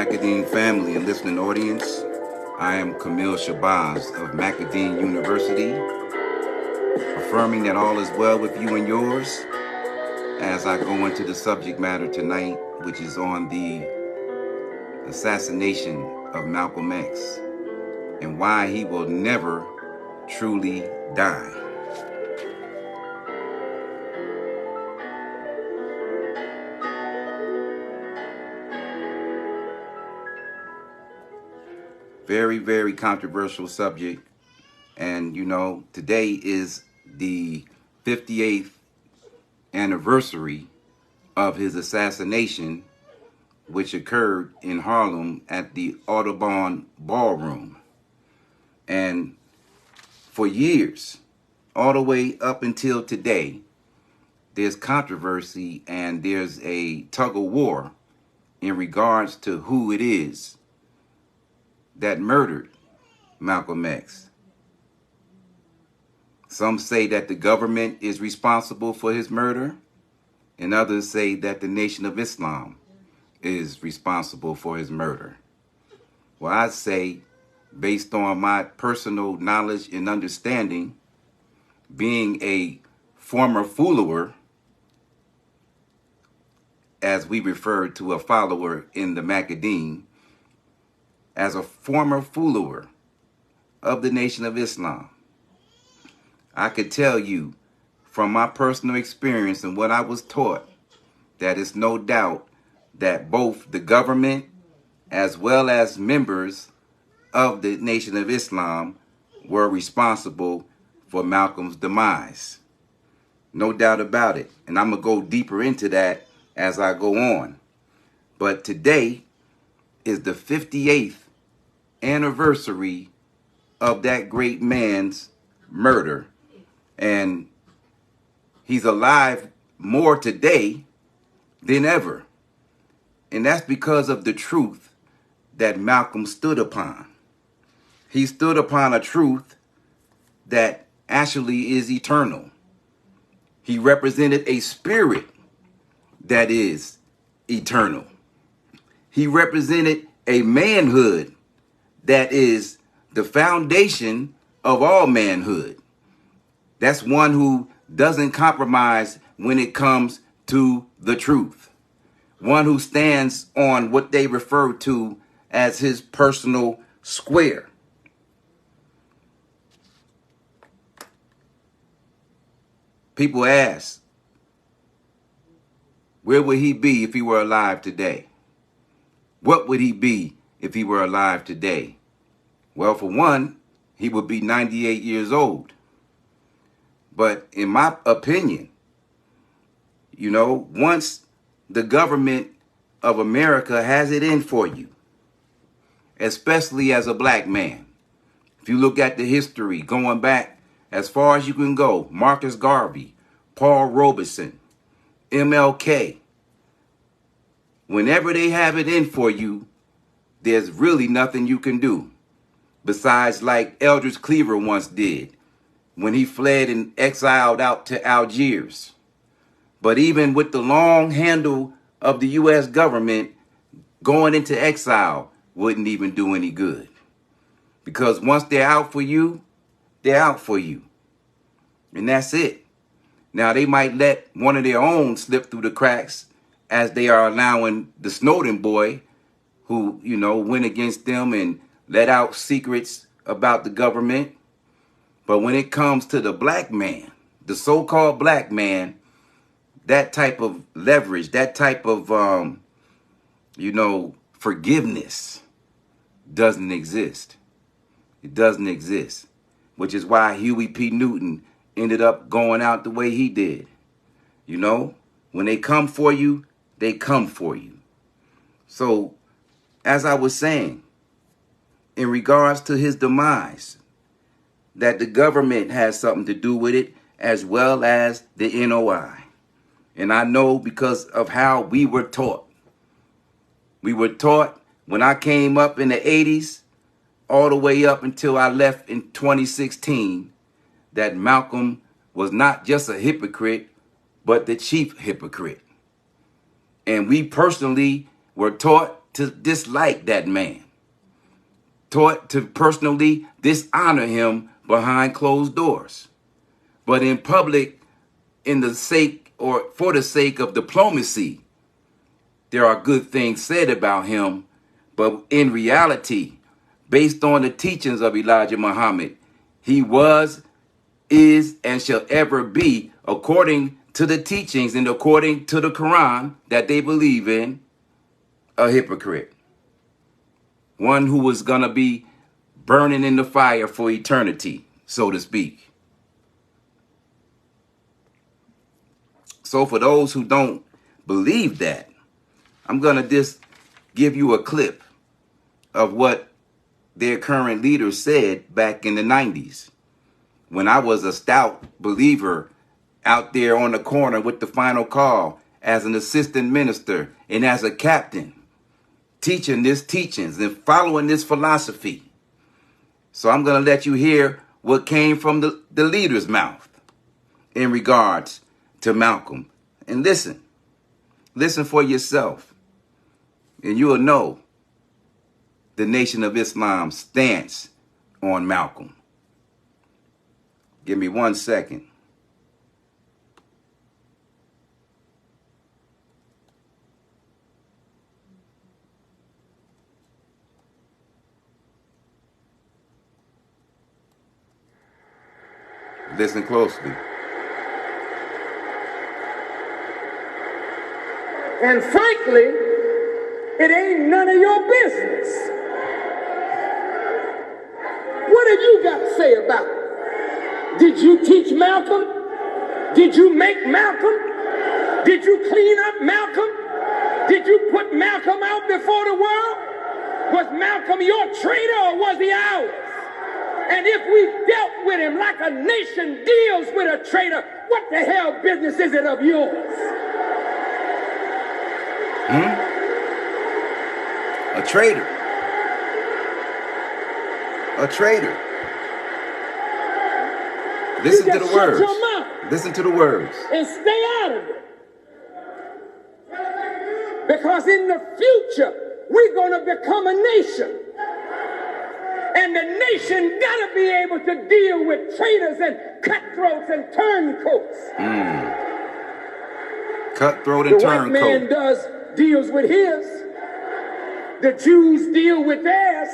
Macadine family and listening audience. I am Camille Shabazz of Macadine University, affirming that all is well with you and yours as I go into the subject matter tonight, which is on the assassination of Malcolm X and why he will never truly die. Very, very controversial subject. And, today is the 58th anniversary of his assassination, which occurred in Harlem at the Audubon Ballroom. And for years, all the way up until today, there's controversy and there's a tug of war in regards to who it is that murdered Malcolm X. Some say that the government is responsible for his murder, and others say that the Nation of Islam is responsible for his murder. Well, I say, based on my personal knowledge and understanding, being a former follower, as we refer to a follower in the Macadine, as a former follower of the Nation of Islam, I could tell you from my personal experience and what I was taught that it's no doubt that both the government as well as members of the Nation of Islam were responsible for Malcolm's demise. No doubt about it. And I'm going to go deeper into that as I go on. But today is the 58th anniversary of that great man's murder. And he's alive more today than ever. And that's because of the truth that Malcolm stood upon. He stood upon a truth that actually is eternal. He represented a spirit that is eternal. He represented a manhood that is the foundation of all manhood. That's one who doesn't compromise when it comes to the truth. One who stands on what they refer to as his personal square. People ask, where would he be if he were alive today? What would he be if he were alive today? Well, for one, he would be 98 years old. But in my opinion, once the government of America has it in for you, especially as a black man, if you look at the history going back as far as you can go, Marcus Garvey, Paul Robeson, MLK, whenever they have it in for you, there's really nothing you can do. Besides, like Eldridge Cleaver once did when he fled and exiled out to Algiers. But even with the long handle of the U.S. government, going into exile wouldn't even do any good. Because once they're out for you, they're out for you. And that's it. Now, they might let one of their own slip through the cracks as they are allowing the Snowden boy who, went against them and let out secrets about the government. But when it comes to the black man, the so-called black man, that type of leverage, that type of, forgiveness doesn't exist. It doesn't exist, which is why Huey P. Newton ended up going out the way he did. When they come for you, they come for you. So, as I was saying, in regards to his demise, that the government has something to do with it, as well as the NOI. And I know because of how we were taught. We were taught when I came up in the 80s, all the way up until I left in 2016, that Malcolm was not just a hypocrite, but the chief hypocrite. And we personally were taught to dislike that man, taught to personally dishonor him behind closed doors. But in public, in the sake or for the sake of diplomacy, there are good things said about him. But in reality, based on the teachings of Elijah Muhammad, he was, is, and shall ever be, according to the teachings and according to the Quran that they believe in, a hypocrite. One who was going to be burning in the fire for eternity, so to speak. So for those who don't believe that, I'm going to just give you a clip of what their current leader said back in the 90s, when I was a stout believer out there on the corner with the final call as an assistant minister and as a captain, teaching this teachings and following this philosophy. So I'm going to let you hear what came from the leader's mouth in regards to Malcolm. And listen for yourself, and you will know the Nation of Islam's stance on Malcolm. Give me 1 second. Listen closely. And frankly, it ain't none of your business. What have you got to say about it? Did you teach Malcolm? Did you make Malcolm? Did you clean up Malcolm? Did you put Malcolm out before the world? Was Malcolm your traitor or was he ours? And if we dealt with him like a nation deals with a traitor, what the hell business is it of yours? A traitor. A traitor. Listen to the words. Listen to the words. And stay out of it. Because in the future, we're going to become a nation. And the nation got to be able to deal with traitors and cutthroats and turncoats. Cutthroat and turncoat. The white man deals with his. The Jews deal with theirs.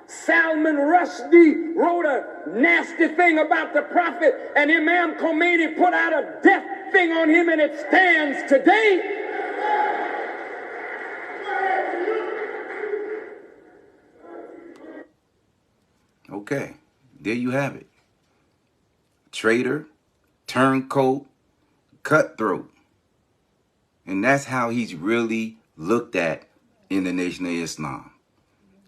Salman Rushdie wrote a nasty thing about the prophet, and Imam Khomeini put out a death thing on him, and it stands today. Okay, there you have it. Traitor, turncoat, cutthroat. And that's how he's really looked at in the Nation of Islam.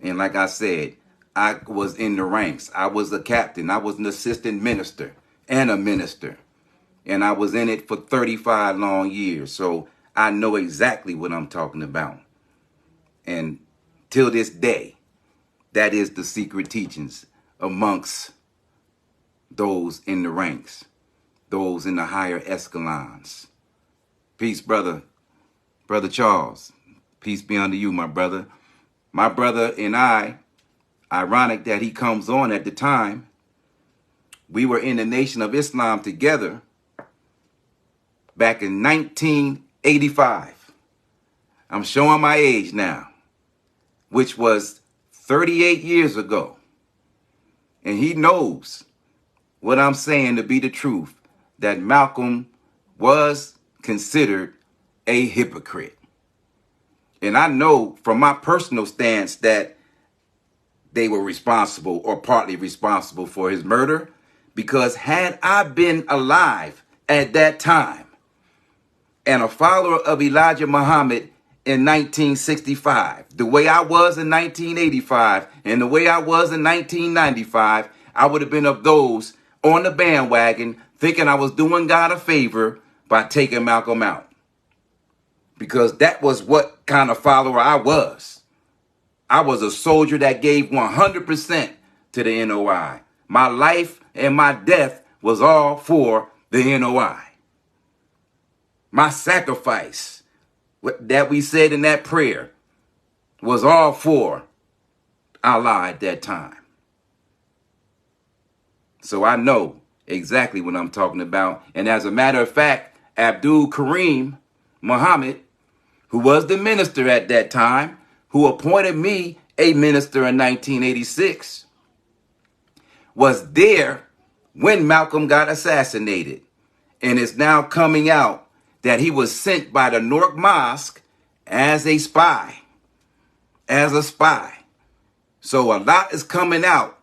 And like I said, I was in the ranks. I was a captain. I was an assistant minister and a minister. And I was in it for 35 long years. So I know exactly what I'm talking about. And till this day, that is the secret teachings amongst those in the ranks, those in the higher escalons. Peace, brother. Brother Charles. Peace be unto you, my brother. My brother and I, ironic that he comes on at the time, we were in the Nation of Islam together back in 1985. I'm showing my age now, which was 38 years ago. And he knows what I'm saying to be the truth, that Malcolm was considered a hypocrite. And I know from my personal stance that they were responsible or partly responsible for his murder, because had I been alive at that time and a follower of Elijah Muhammad in 1965, the way I was in 1985 and the way I was in 1995, I would have been of those on the bandwagon thinking I was doing God a favor by taking Malcolm out. Because that was what kind of follower I was. I was a soldier that gave 100% to the NOI. My life and my death was all for the NOI. My sacrifice that we said in that prayer was all for Allah at that time. So I know exactly what I'm talking about. And as a matter of fact, Abdul Karim Muhammad, who was the minister at that time, who appointed me a minister in 1986, was there when Malcolm got assassinated. And it's now coming out that he was sent by the Newark Mosque as a spy. As a spy. So a lot is coming out,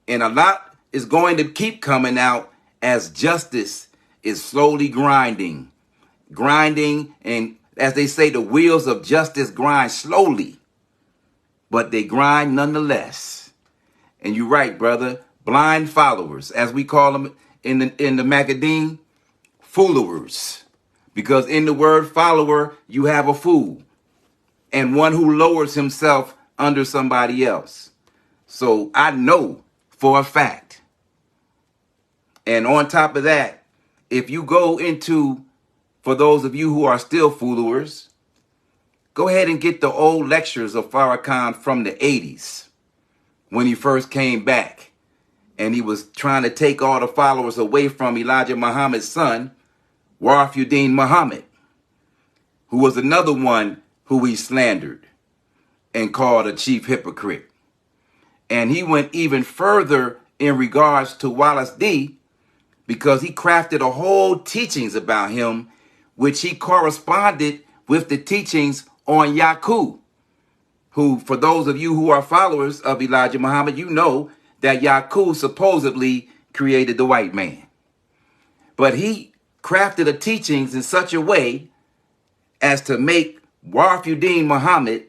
and a lot is going to keep coming out as justice is slowly grinding. And as they say, the wheels of justice grind slowly, but they grind nonetheless. And you're right, brother. Blind followers, as we call them in the Macadine, foolowers. Because in the word follower, you have a fool and one who lowers himself under somebody else. So I know for a fact. And on top of that, if you go into, for those of you who are still foolowers, go ahead and get the old lectures of Farrakhan from the 80s when he first came back. And he was trying to take all the followers away from Elijah Muhammad's son, Warafuddin Muhammad, who was another one who he slandered and called a chief hypocrite. And he went even further in regards to Wallace D, because he crafted a whole teachings about him, which he corresponded with the teachings on Yaku, who, for those of you who are followers of Elijah Muhammad, you know that Yaku supposedly created the white man. But he crafted the teachings in such a way as to make Warafuddin Muhammad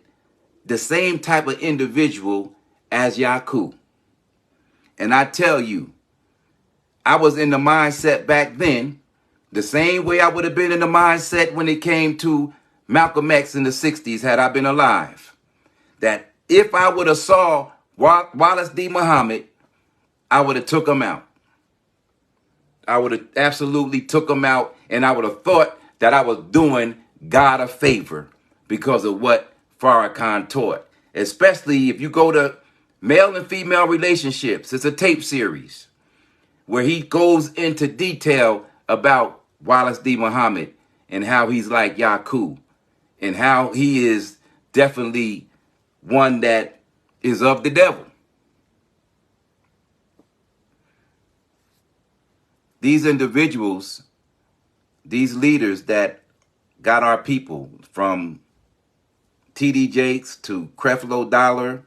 the same type of individual as Yaku. And I tell you, I was in the mindset back then, the same way I would have been in the mindset when it came to Malcolm X in the 60s had I been alive. That if I would have saw Wallace D. Muhammad, I would have took him out. I would have absolutely took him out, and I would have thought that I was doing God a favor because of what Farrakhan taught. Especially if you go to Male and Female Relationships. It's a tape series where he goes into detail about Wallace D. Muhammad and how he's like Yaku and how he is definitely one that is of the devil. These individuals, these leaders that got our people, from T.D. Jakes to Creflo Dollar,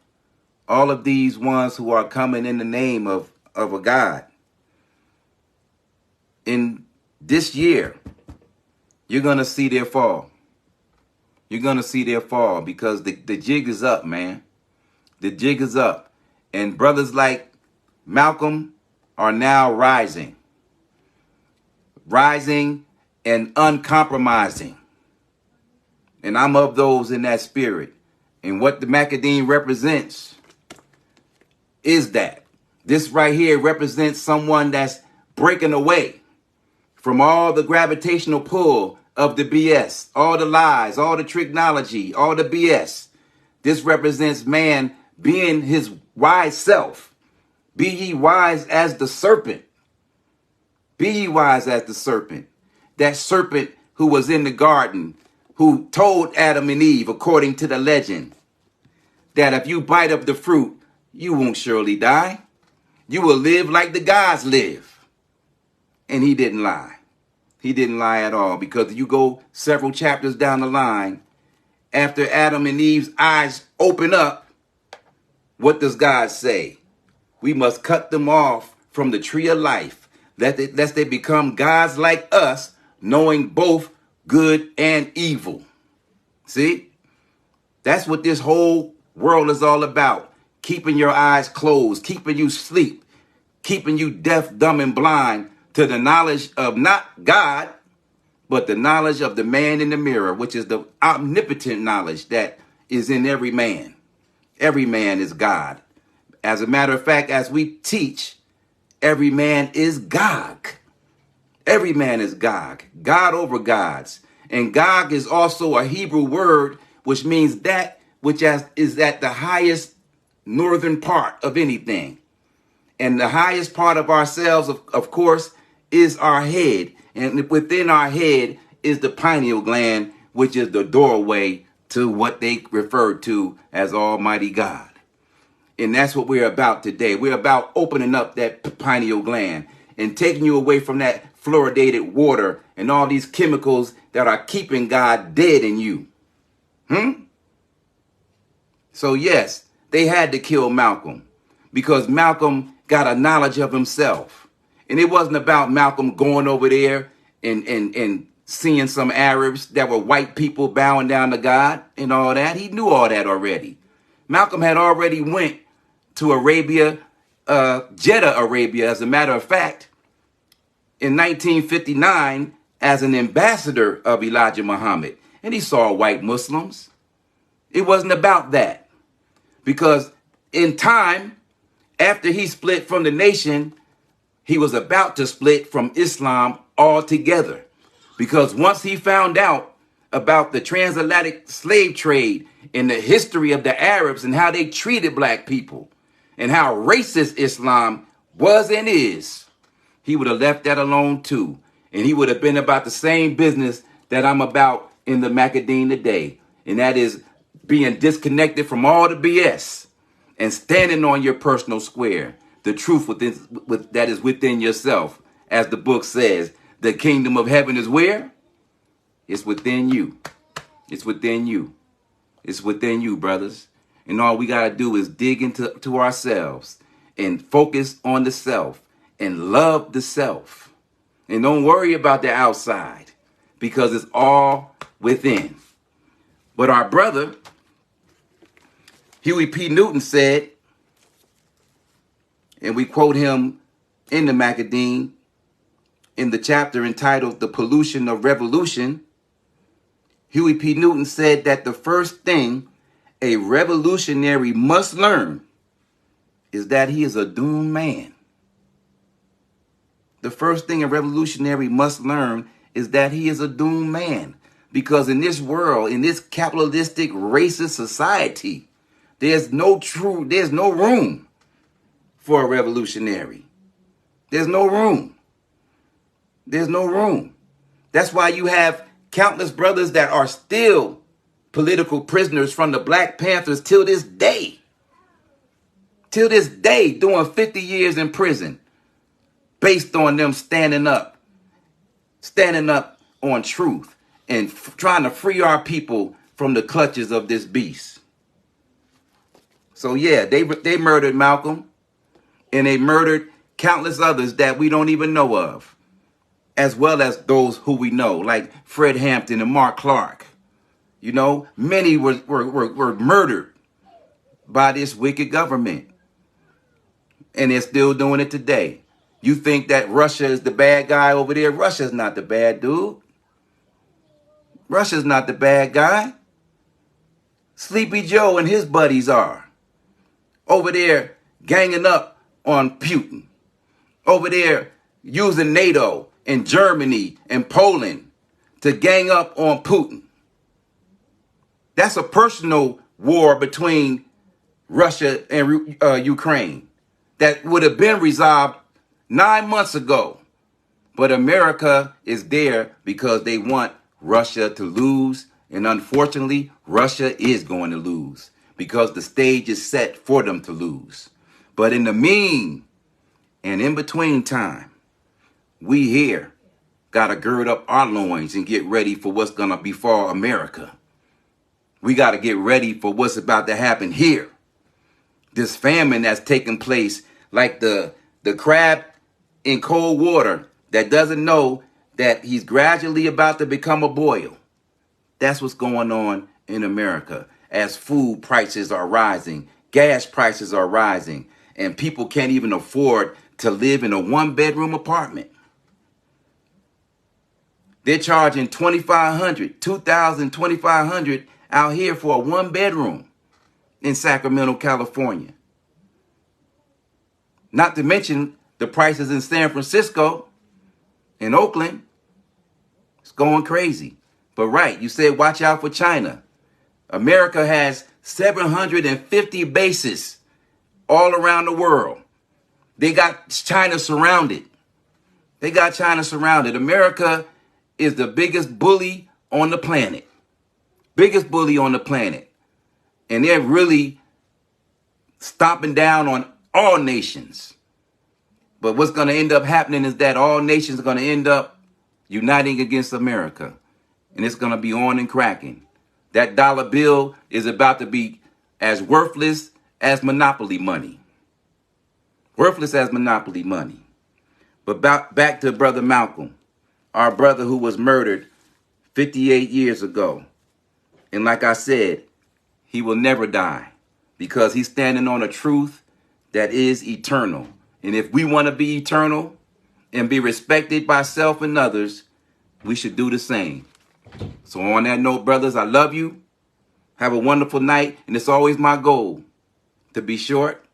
all of these ones who are coming in the name of a God. In this year, you're going to see their fall. You're going to see their fall because the jig is up, man. The jig is up. And brothers like Malcolm are now rising and uncompromising. And I'm of those in that spirit. And what the Macadine represents is that. This right here represents someone that's breaking away from all the gravitational pull of the BS, all the lies, all the technology, all the BS. This represents man being his wise self. Be ye wise as the serpent. Be ye wise as the serpent. That serpent who was in the garden, who told Adam and Eve, according to the legend, that if you bite of the fruit, you won't surely die. You will live like the gods live. And he didn't lie. He didn't lie at all, because you go several chapters down the line, after Adam and Eve's eyes open up, what does God say? We must cut them off from the tree of life, lest they become gods like us, knowing both good and evil. See? That's what this whole world is all about. Keeping your eyes closed, keeping you asleep, keeping you deaf, dumb, and blind to the knowledge of not God, but the knowledge of the man in the mirror, which is the omnipotent knowledge that is in every man. Every man is God. As a matter of fact, as we teach, every man is Gog. Every man is Gog. God over gods. And Gog is also a Hebrew word, which means that which is at the highest northern part of anything. And the highest part of ourselves, of course, is our head. And within our head is the pineal gland, which is the doorway to what they refer to as Almighty God. And that's what we're about today. We're about opening up that pineal gland and taking you away from that fluoridated water and all these chemicals that are keeping God dead in you. So yes, they had to kill Malcolm because Malcolm got a knowledge of himself. And it wasn't about Malcolm going over there and seeing some Arabs that were white people bowing down to God and all that. He knew all that already. Malcolm had already went to Arabia, Jeddah, Arabia, as a matter of fact, in 1959 as an ambassador of Elijah Muhammad. And he saw white Muslims. It wasn't about that. Because in time, after he split from the nation, he was about to split from Islam altogether. Because once he found out about the transatlantic slave trade and the history of the Arabs and how they treated black people and how racist Islam was and is, he would have left that alone too. And he would have been about the same business that I'm about in the Macadine today. And that is being disconnected from all the BS and standing on your personal square. The truth that is within yourself. As the book says, the kingdom of heaven is where? It's within you. It's within you. It's within you, brothers. And all we got to do is dig into ourselves and focus on the self and love the self. And don't worry about the outside because it's all within. But our brother, Huey P. Newton said, and we quote him in the Macadine in the chapter entitled The Pollution of Revolution, Huey P. Newton said that the first thing a revolutionary must learn is that he is a doomed man. The first thing a revolutionary must learn is that he is a doomed man. Because in this world, in this capitalistic, racist society, there's no room for a revolutionary. There's no room. There's no room. That's why you have countless brothers that are still political prisoners from the Black Panthers till this day. Till this day, doing 50 years in prison based on them standing up on truth and trying to free our people from the clutches of this beast. So yeah, they murdered Malcolm and they murdered countless others that we don't even know of, as well as those who we know, like Fred Hampton and Mark Clark. You know, many were murdered by this wicked government. And they're still doing it today. You think that Russia is the bad guy over there? Russia's not the bad dude. Russia's not the bad guy. Sleepy Joe and his buddies are over there ganging up on Putin. Over there using NATO and Germany and Poland to gang up on Putin. That's a personal war between Russia and Ukraine that would have been resolved 9 months ago. But America is there because they want Russia to lose. And unfortunately, Russia is going to lose because the stage is set for them to lose. But in the mean and in between time, we here got to gird up our loins and get ready for what's going to befall America. We got to get ready for what's about to happen here. This famine that's taking place like the crab in cold water that doesn't know that he's gradually about to become a boil. That's what's going on in America as food prices are rising, gas prices are rising, and people can't even afford to live in a one-bedroom apartment. They're charging $2,500, $2,000, $2,500 out here for a one-bedroom in Sacramento, California. Not to mention the prices in San Francisco and Oakland. It's going crazy. But right, you said watch out for China. America has 750 bases all around the world. They got China surrounded. They got China surrounded. America is the biggest bully on the planet. Biggest bully on the planet. And they're really stomping down on all nations. But what's going to end up happening is that all nations are going to end up uniting against America. And it's going to be on and cracking. That dollar bill is about to be as worthless as monopoly money. Worthless as monopoly money. But back to Brother Malcolm, our brother who was murdered 58 years ago. And like I said, he will never die because he's standing on a truth that is eternal. And if we want to be eternal and be respected by self and others, we should do the same. So on that note, brothers, I love you. Have a wonderful night. And it's always my goal to be short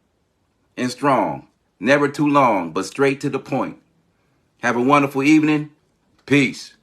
and strong. Never too long, but straight to the point. Have a wonderful evening. Peace.